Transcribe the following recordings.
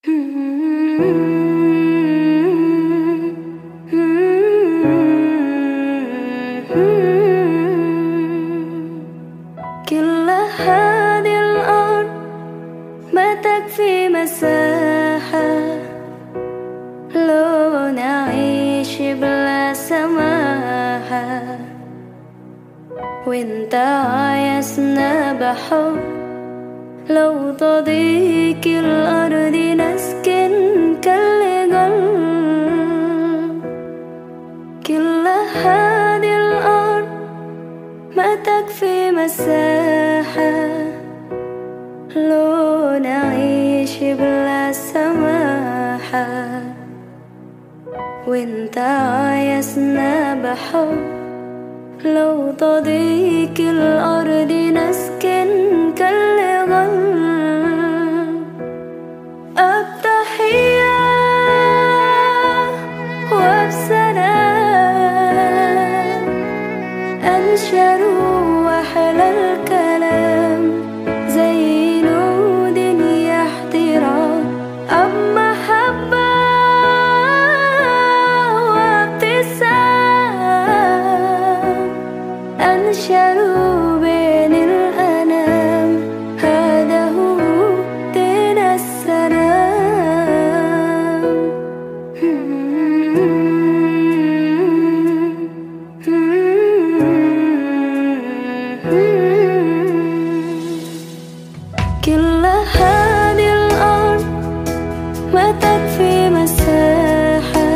كل هذه الأرض ما تكفي مساحة لو نعيش بلا سماحة، وانت عايزنا بحب لو تضيق الأرض نسكن كالقلب. كل هذه الأرض ما تكفي مساحة لو نعيش بلا سماحة، وانت عايزنا بحب لو تضيق الأرض نسكن كالغل. التحية وبسلام أنشروا أحلى الكلام زي نود يحترام، أب محبة وابتسام أنشروا بين الأنام، هذا هو دين السلام. كل هذه الأرض ما تكفي مساحة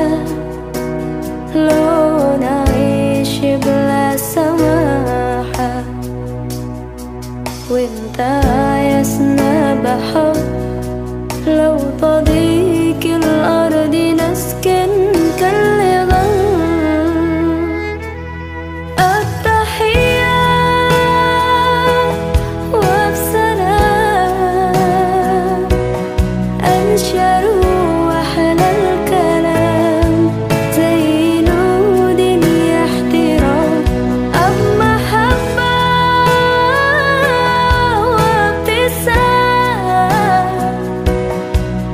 لو نعيش بلا سماحة، وانت عايزنا بحب لو تضيق الأرض نسكن كالغل. التحية وبسلام أنشروا أحلى الكلام زي نود يحترام، أب محبة وابتسام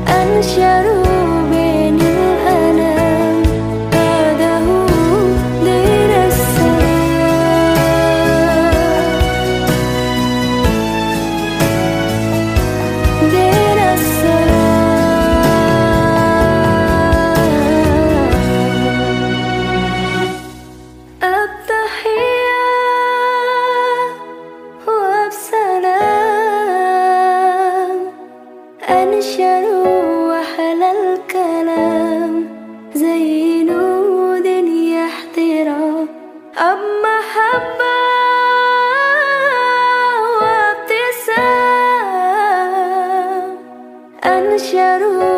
أنشروا بين الأنام، هذا هو دين السلام. دين السلام. التحية وبسلام أنشروا أحلى الكلام زي نود يحترام، أب محبة وابتسام أنشروا